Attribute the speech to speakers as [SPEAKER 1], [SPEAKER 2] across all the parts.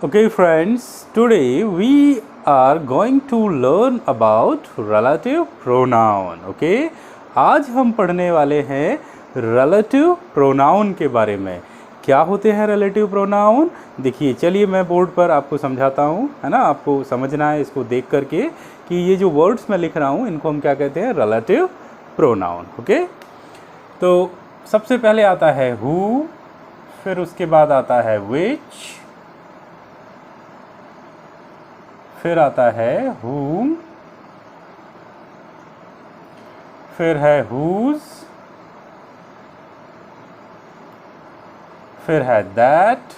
[SPEAKER 1] Okay friends, today we are going to learn about relative pronoun. Okay, आज हम पढ़ने वाले हैं relative pronoun के बारे में। क्या होते हैं relative pronoun? देखिए, चलिए मैं बोर्ड पर आपको समझाता हूँ, है ना। आपको समझना है इसको देख करके कि ये जो वर्ड्स मैं लिख रहा हूँ इनको हम क्या कहते हैं, relative pronoun. ओके, तो सबसे पहले आता है who, फिर उसके बाद आता है which, फिर आता है whom, फिर है whose, फिर है that,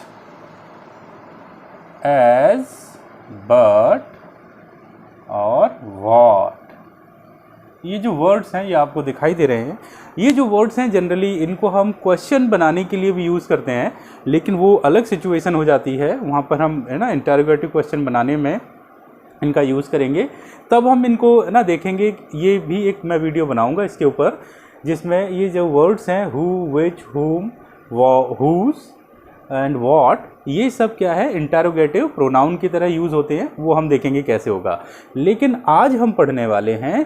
[SPEAKER 1] as, but और what. ये जो वर्ड्स हैं ये आपको दिखाई दे रहे हैं। ये जो वर्ड्स हैं जनरली इनको हम क्वेश्चन बनाने के लिए भी यूज़ करते हैं, लेकिन वो अलग सिचुएशन हो जाती है, वहाँ पर हम है ना इंटरोगेटिव क्वेश्चन बनाने में इनका यूज़ करेंगे। तब हम इनको ना देखेंगे। ये भी एक मैं वीडियो बनाऊंगा इसके ऊपर, जिसमें ये जो वर्ड्स हैं हु, विच, हुम, हुज एंड व्हाट, ये सब क्या है इंटरोगेटिव प्रोनाउन की तरह यूज़ होते हैं। वो हम देखेंगे कैसे होगा। लेकिन आज हम पढ़ने वाले हैं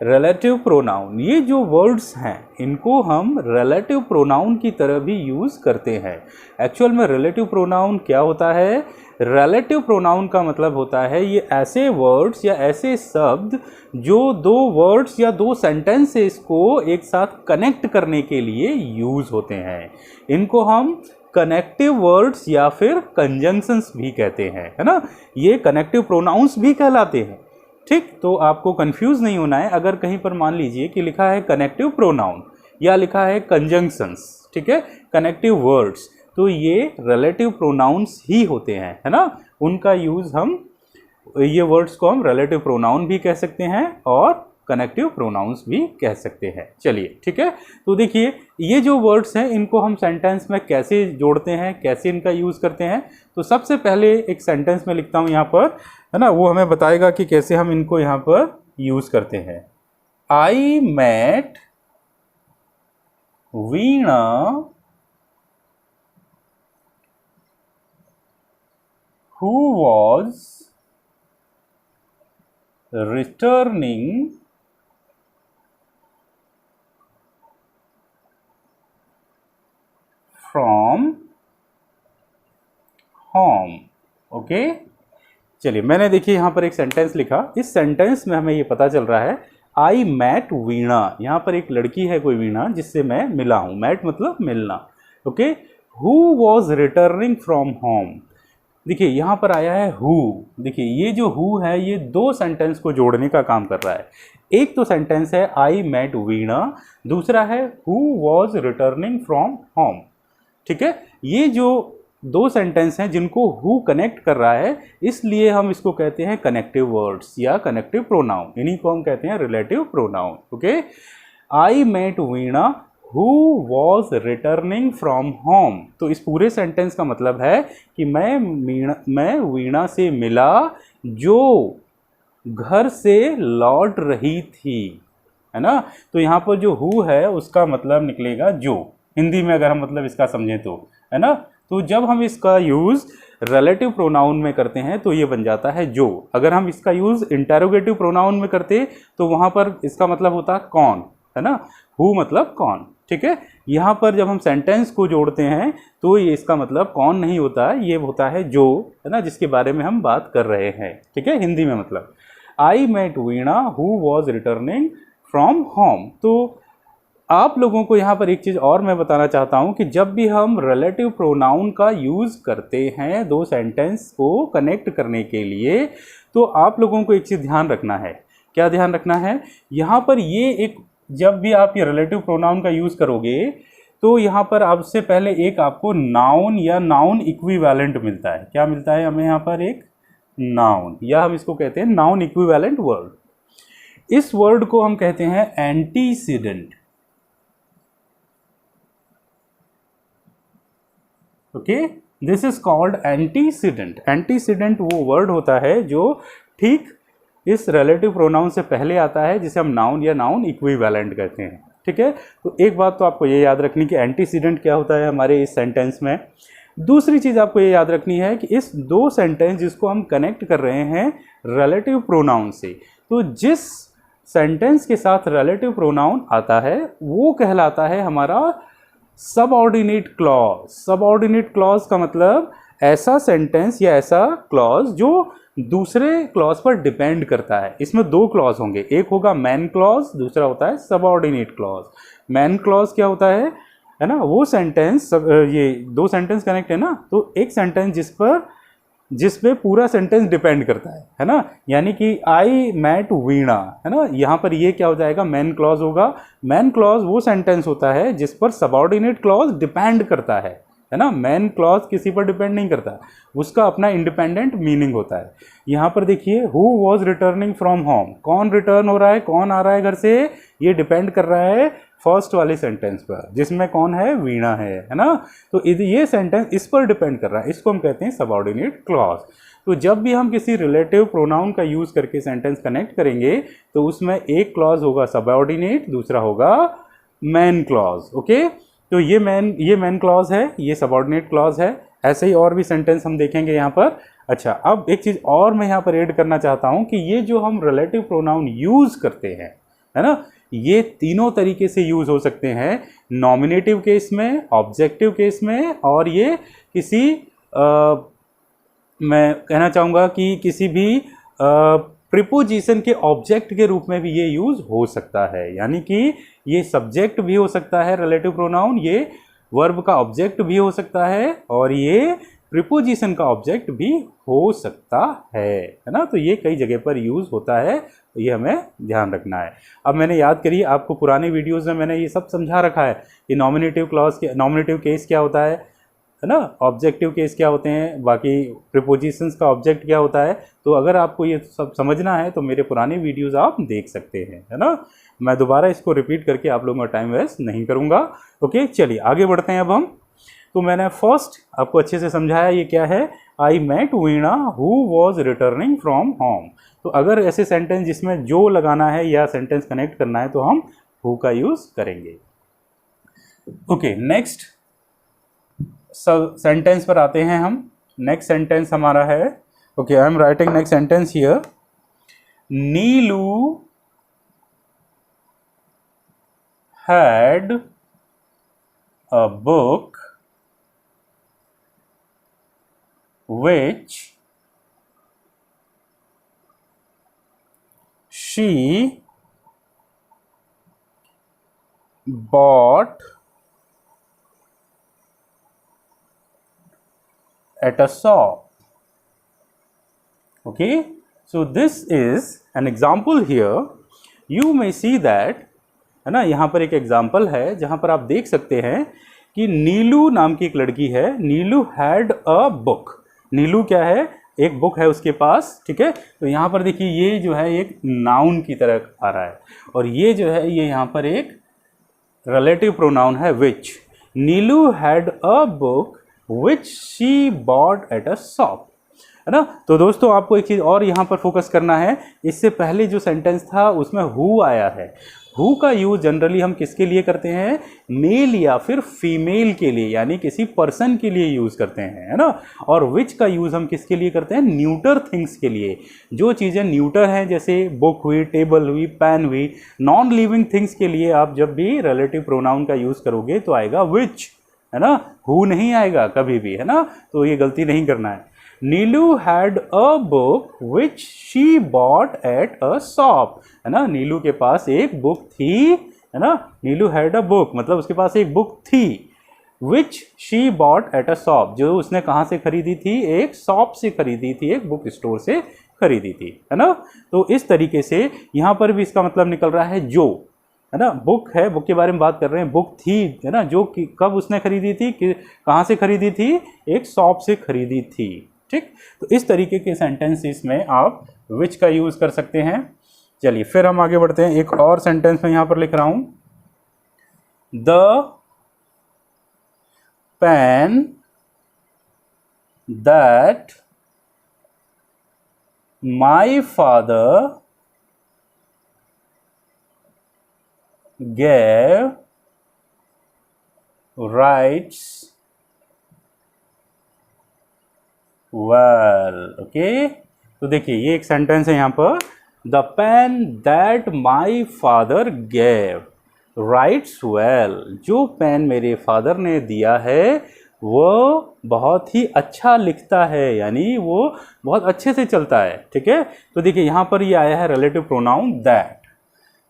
[SPEAKER 1] रिलेटिव प्रोनाउन। ये जो वर्ड्स हैं इनको हम रिलेटिव प्रोनाउन की तरह भी यूज़ करते हैं। एक्चुअल में रिलेटिव प्रोनाउन क्या होता है? रिलेटिव प्रोनाउन का मतलब होता है ये ऐसे वर्ड्स या ऐसे शब्द जो दो वर्ड्स या दो सेंटेंसेस को एक साथ कनेक्ट करने के लिए यूज़ होते हैं। इनको हम कनेक्टिव वर्ड्स या फिर कंजंक्शंस भी कहते हैं, है ना। ये कनेक्टिव प्रोनाउंस भी कहलाते हैं। ठीक, तो आपको कंफ्यूज नहीं होना है। अगर कहीं पर मान लीजिए कि लिखा है कनेक्टिव प्रोनाउन या लिखा है कंजंक्शंस, ठीक है, कनेक्टिव वर्ड्स, तो ये रिलेटिव प्रोनाउंस ही होते हैं, है ना। उनका यूज़ हम, ये वर्ड्स को हम रिलेटिव प्रोनाउन भी कह सकते हैं और कनेक्टिव प्रोनाउंस भी कह सकते हैं। चलिए, ठीक है। तो देखिए, ये जो वर्ड्स हैं इनको हम सेंटेंस में कैसे जोड़ते हैं, कैसे इनका यूज़ करते हैं। तो सबसे पहले एक सेंटेंस में लिखता हूँ यहाँ पर, है ना, वो हमें बताएगा कि कैसे हम इनको यहाँ पर यूज़ करते हैं। I met Veena who was returning from home. Okay, चलिए, मैंने देखिए यहाँ पर एक सेंटेंस लिखा। इस सेंटेंस में हमें ये पता चल रहा है आई मैट वीणा। यहाँ पर एक लड़की है कोई वीणा जिससे मैं मिला हूँ। मैट मतलब मिलना। Okay, who was returning from home. देखिए यहाँ पर आया है हु। देखिए ये जो हु है ये दो सेंटेंस को जोड़ने का काम कर रहा है। एक तो सेंटेंस है आई मेट वीणा, दूसरा है who was returning from home. ठीक है, ये जो दो सेंटेंस हैं जिनको हु कनेक्ट कर रहा है, इसलिए हम इसको कहते हैं कनेक्टिव वर्ड्स या कनेक्टिव प्रोनाउन। इन्हीं को हम कहते हैं relative pronoun. Okay, I met Veena who was returning from home. तो इस पूरे सेंटेंस का मतलब है कि मैं वीणा से मिला जो घर से लौट रही थी, है ना। तो यहाँ पर जो हु है उसका मतलब निकलेगा जो, हिंदी में अगर हम मतलब इसका समझें तो, है ना। तो जब हम इसका यूज़ रिलेटिव प्रोनाउन में करते हैं तो ये बन जाता है जो। अगर हम इसका यूज़ इंटरोगेटिव प्रोनाउन में करते तो वहाँ पर इसका मतलब होता कौन, है ना। हु मतलब कौन। ठीक है, यहाँ पर जब हम सेंटेंस को जोड़ते हैं तो ये इसका मतलब कौन नहीं होता, ये होता है जो, है ना, जिसके बारे में हम बात कर रहे हैं। ठीक है, हिंदी में मतलब I met Veena who was returning from home. तो आप लोगों को यहाँ पर एक चीज़ और मैं बताना चाहता हूँ कि जब भी हम रिलेटिव प्रोनाउन का यूज़ करते हैं दो सेंटेंस को कनेक्ट करने के लिए, तो आप लोगों को एक चीज़ ध्यान रखना है। क्या ध्यान रखना है? यहाँ पर ये एक, जब भी आप ये रिलेटिव प्रोनाउन का यूज़ करोगे तो यहाँ पर आपसे पहले एक आपको नाउन या नाउन इक्विवेलेंट मिलता है। क्या मिलता है हमें? यहाँ पर एक नाउन, या हम इसको कहते हैं नाउन इक्विवेलेंट वर्ड। इस वर्ड को हम कहते हैं antecedent. Okay, this is called antecedent. Antecedent वो वर्ड होता है जो ठीक इस रिलेटिव प्रोनाउन से पहले आता है, जिसे हम नाउन या नाउन इक्विवेलेंट कहते हैं। ठीक है, तो एक बात तो आपको ये याद रखनी कि एंटीसीडेंट क्या होता है हमारे इस सेंटेंस में। दूसरी चीज आपको ये याद रखनी है कि इस दो सेंटेंस जिसको हम कनेक्ट कर रहे हैं रिलेटिव प्रोनाउन से, तो जिस सेंटेंस के साथ रिलेटिव प्रोनाउन आता है वो कहलाता है हमारा सबऑर्डिनेट क्लॉज। सबऑर्डिनेट क्लॉज का मतलब ऐसा सेंटेंस या ऐसा क्लॉज जो दूसरे क्लॉज पर डिपेंड करता है। इसमें दो क्लॉज होंगे, एक होगा मैन क्लॉज, दूसरा होता है सबऑर्डिनेट क्लॉज। मैन क्लॉज क्या होता है ना, वो सेंटेंस, ये दो सेंटेंस कनेक्ट है ना, तो एक सेंटेंस जिस पे पूरा सेंटेंस डिपेंड करता है ना, यानी कि आई मैट वीणा, है ना, यहाँ पर ये क्या हो जाएगा, मैन क्लॉज होगा। मैन क्लॉज वो सेंटेंस होता है जिस पर सबऑर्डिनेट क्लॉज डिपेंड करता है ना। मैन क्लॉज किसी पर डिपेंड नहीं करता, उसका अपना इंडिपेंडेंट मीनिंग होता है। यहाँ पर देखिए, who was returning from home, कौन रिटर्न हो रहा है, कौन आ रहा है घर से, ये डिपेंड कर रहा है फर्स्ट वाले सेंटेंस पर जिसमें कौन है, वीणा है ना। तो ये सेंटेंस इस पर डिपेंड कर रहा है, इसको हम कहते हैं सबऑर्डिनेट क्लॉज। तो जब भी हम किसी रिलेटिव प्रोनाउन का यूज करके सेंटेंस कनेक्ट करेंगे तो उसमें एक क्लॉज होगा सबऑर्डिनेट, दूसरा होगा मैन क्लॉज। ओके, तो ये मैन क्लॉज है, ये सबऑर्डिनेट क्लॉज है। ऐसे ही और भी सेंटेंस हम देखेंगे यहाँ पर। अच्छा, अब एक चीज और मैं यहाँ पर ऐड करना चाहता हूँ कि ये जो हम रिलेटिव प्रोनाउन यूज करते हैं, है ना, ये तीनों तरीके से यूज हो सकते हैं, नॉमिनेटिव केस में, ऑब्जेक्टिव केस में, और ये किसी मैं कहना चाहूँगा कि किसी भी प्रीपोजिशन के ऑब्जेक्ट के रूप में भी ये यूज हो सकता है। यानी कि ये सब्जेक्ट भी हो सकता है रिलेटिव प्रोनाउन, ये वर्ब का ऑब्जेक्ट भी हो सकता है, और ये प्रीपोजिशन का ऑब्जेक्ट भी हो सकता है ना। तो ये कई जगह पर यूज होता है, ये हमें ध्यान रखना है। अब मैंने याद करिए, आपको पुराने वीडियोस में मैंने ये सब समझा रखा है कि नॉमिनेटिव क्लॉज के नॉमिनेटिव केस क्या होता है ना, ऑब्जेक्टिव केस क्या होते हैं, बाकी प्रीपोजिशंस का ऑब्जेक्ट क्या होता है। तो अगर आपको ये सब समझना है तो मेरे पुराने वीडियोस आप देख सकते हैं, है ना। मैं दोबारा इसको रिपीट करके आप लोगों का टाइम वेस्ट नहीं करूँगा। ओके, चलिए आगे बढ़ते हैं अब हम। तो मैंने फर्स्ट आपको अच्छे से समझाया, ये क्या है, I met Veena who was returning from home. तो अगर ऐसे सेंटेंस जिसमें जो लगाना है या सेंटेंस कनेक्ट करना है तो हम हु का यूज करेंगे। ओके, नेक्स्ट सेंटेंस पर आते हैं हम। नेक्स्ट सेंटेंस हमारा है, okay, I am writing next sentence here. Neelu had a book which she bought at a shop. Okay, so this is an example here. You may see that, है ना, यहाँ पर एक एग्जाम्पल है जहाँ पर आप देख सकते हैं कि नीलू नाम की एक लड़की है। नीलू हैड अ बुक, नीलू क्या है, एक बुक है उसके पास, ठीक है। तो यहाँ पर देखिए, ये जो है एक नाउन की तरह आ रहा है, और ये जो है ये यहाँ पर एक रिलेटिव प्रोनाउन है which. Neelu had a book which she bought at a shop, है ना। तो दोस्तों आपको एक चीज़ और यहाँ पर फोकस करना है, इससे पहले जो सेंटेंस था उसमें हु आया है। हु का यूज जनरली हम किसके लिए करते हैं, मेल या फिर फीमेल के लिए, यानी किसी पर्सन के लिए यूज करते हैं, है ना। और विच का यूज हम किसके लिए करते हैं, न्यूटर थिंग्स के लिए। जो चीज़ें न्यूटर हैं, जैसे बुक हुई, टेबल हुई, पेन हुई, नॉन लिविंग थिंग्स के लिए आप जब भी रिलेटिव प्रोनाउन का यूज करोगे तो आएगा विच, है ना, हु नहीं आएगा कभी भी, है ना। तो ये गलती नहीं करना है। Neelu had a book which she bought at a shop, है ना, नीलू के पास एक बुक थी, है ना। नीलू हैड अ बुक मतलब उसके पास एक बुक थी, विच she bought at a shop, जो उसने कहाँ से खरीदी थी, एक शॉप से खरीदी थी, एक बुक स्टोर से खरीदी थी, है ना। तो इस तरीके से यहाँ पर भी इसका मतलब निकल रहा है जो, है ना, बुक है, बुक के बारे में बात कर रहे हैं, बुक थी, है ना, जो कब उसने खरीदी थी, कहाँ से खरीदी थी, एक शॉप से खरीदी थी, ठीक। तो इस तरीके के सेंटेंसेस में आप विच का यूज कर सकते हैं। चलिए फिर हम आगे बढ़ते हैं। एक और सेंटेंस में यहां पर लिख रहा हूं, the pen that my father gave writes well. Okay, तो देखिए ये एक सेंटेंस है यहाँ पर, the pen that my father gave writes well. जो पेन मेरे फादर ने दिया है वो बहुत ही अच्छा लिखता है, यानी वो बहुत अच्छे से चलता है। ठीक है, तो देखिए यहाँ पर ये आया है रिलेटिव प्रोनाउन दैट।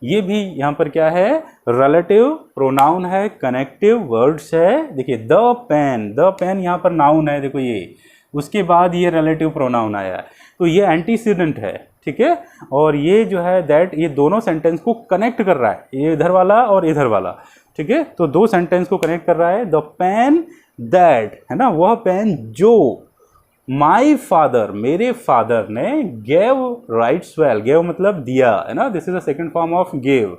[SPEAKER 1] ये भी यहाँ पर क्या है, रिलेटिव प्रोनाउन है, कनेक्टिव वर्ड्स है। देखिए द पेन यहाँ पर नाउन है, देखो ये, उसके बाद ये रिलेटिव प्रोनाउन आया है, तो ये एंटीसीडेंट है। ठीक है, और ये जो है दैट, ये दोनों सेंटेंस को कनेक्ट कर रहा है, ये इधर वाला और इधर वाला। ठीक है, तो दो सेंटेंस को कनेक्ट कर रहा है। द पेन दैट है ना, वह पेन जो माई फादर मेरे फादर ने गेव राइट्स वेल, गेव मतलब दिया है ना, this is the second form of gave.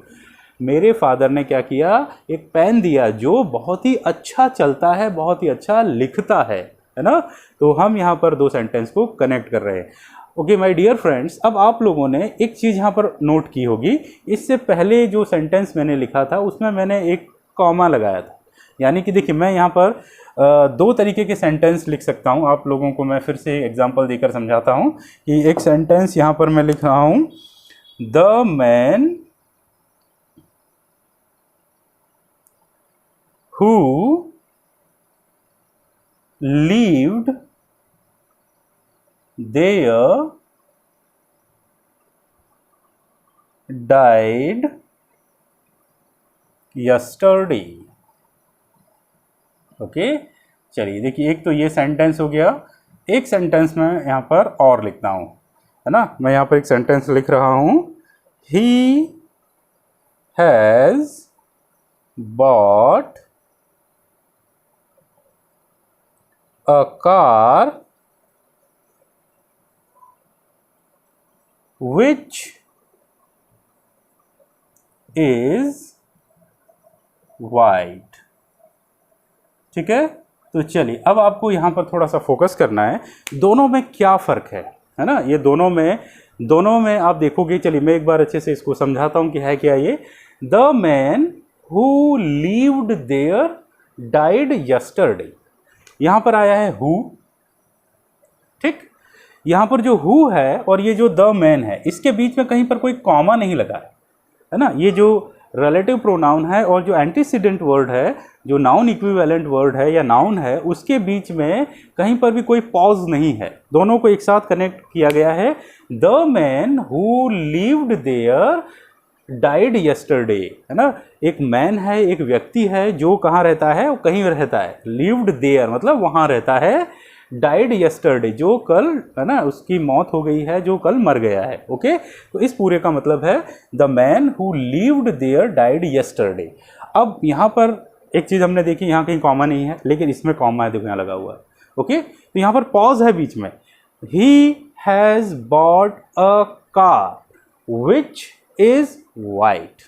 [SPEAKER 1] मेरे फादर ने क्या किया, एक पेन दिया जो बहुत ही अच्छा चलता है, बहुत ही अच्छा लिखता है ना। तो हम यहाँ पर दो सेंटेंस को कनेक्ट कर रहे हैं। ओके माय डियर फ्रेंड्स, अब आप लोगों ने एक चीज़ यहाँ पर नोट की होगी, इससे पहले जो सेंटेंस मैंने लिखा था उसमें मैंने एक कॉमा लगाया था। यानी कि देखिए मैं यहाँ पर दो तरीके के सेंटेंस लिख सकता हूँ। आप लोगों को मैं फिर से एग्जांपल देकर समझाता हूँ कि एक सेंटेंस यहाँ पर मैं लिख रहा हूँ, the man who lived there died yesterday। Okay, चलिए देखिए एक तो ये सेंटेंस हो गया। एक सेंटेंस में यहाँ पर और लिखता हूँ, है ना। मैं यहाँ पर एक सेंटेंस लिख रहा हूँ, he has bot a car which is white। ठीक है, तो चलिए अब आपको यहाँ पर थोड़ा सा फोकस करना है, दोनों में क्या फ़र्क है ना। ये दोनों में आप देखोगे, चलिए मैं एक बार अच्छे से इसको समझाता हूँ कि है क्या ये। The man who lived there died yesterday, यहाँ पर आया है हु। ठीक, यहाँ पर जो हु है और ये जो द मैन है, इसके बीच में कहीं पर कोई कॉमा नहीं लगा है ना। ये जो रिलेटिव प्रोनाउन है और जो एंटीसीडेंट वर्ड है, जो नाउन इक्विवेलेंट वर्ड है या नाउन है, उसके बीच में कहीं पर भी कोई पॉज नहीं है, दोनों को एक साथ कनेक्ट किया गया है। The man who lived there died yesterday, है ना। एक मैन है, एक व्यक्ति है जो कहाँ रहता है, वो कहीं रहता है। लिव्ड देयर मतलब वहाँ रहता है। डाइड यस्टरडे जो कल, है ना, उसकी मौत हो गई है, जो कल मर गया है। ओके, तो इस पूरे का मतलब है the man who lived there died yesterday. अब यहाँ पर एक चीज़ हमने देखी, यहाँ कहीं कॉमा नहीं है, लेकिन इसमें कॉमा है, देखो यहाँ लगा हुआ है। ओके, तो यहाँ पर पॉज है बीच में। He has bought a car which is white.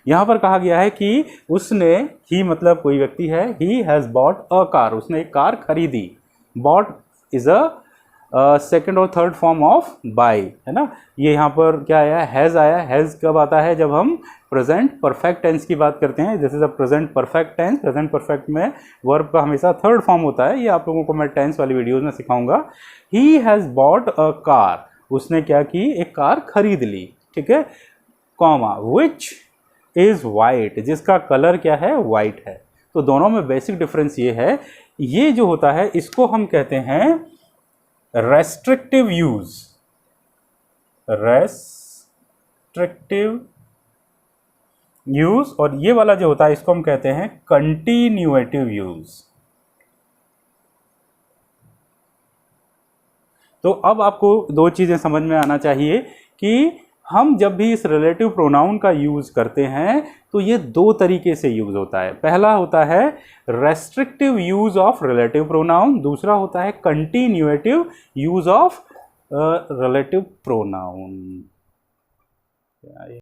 [SPEAKER 1] यहाँ पर कहा गया है कि उसने, ही मतलब कोई व्यक्ति है, he has bought a car, उसने एक कार खरीदी। बॉट इज अ सेकंड और थर्ड फॉर्म ऑफ बाई, है ना। ये यहाँ पर क्या आया, हैज़ आया। हैज़ कब आता है, जब हम प्रेजेंट परफेक्ट टेंस की बात करते हैं। This is a present perfect tense. Present perfect में वर्ब का हमेशा थर्ड फॉर्म होता है। ये आप लोगों को मैं टेंस वाली वीडियोज़ में सिखाऊंगा। He has bought a car, उसने क्या की, एक कार खरीद ली। ठीक है, कॉमा विच इज वाइट, जिसका कलर क्या है, वाइट है। तो दोनों में बेसिक डिफरेंस ये है, ये जो होता है इसको हम कहते हैं रेस्ट्रिक्टिव यूज। रेस्ट्रिक्टिव यूज, और ये वाला जो होता है इसको हम कहते हैं कंटिन्यूएटिव यूज। तो अब आपको दो चीजें समझ में आना चाहिए कि हम जब भी इस रिलेटिव प्रोनाउन का यूज़ करते हैं तो ये दो तरीके से यूज़ होता है। पहला होता है restrictive use of relative pronoun, दूसरा होता है कंटिन्यूएटिव यूज़ ऑफ रिलेटिव प्रोनाउन।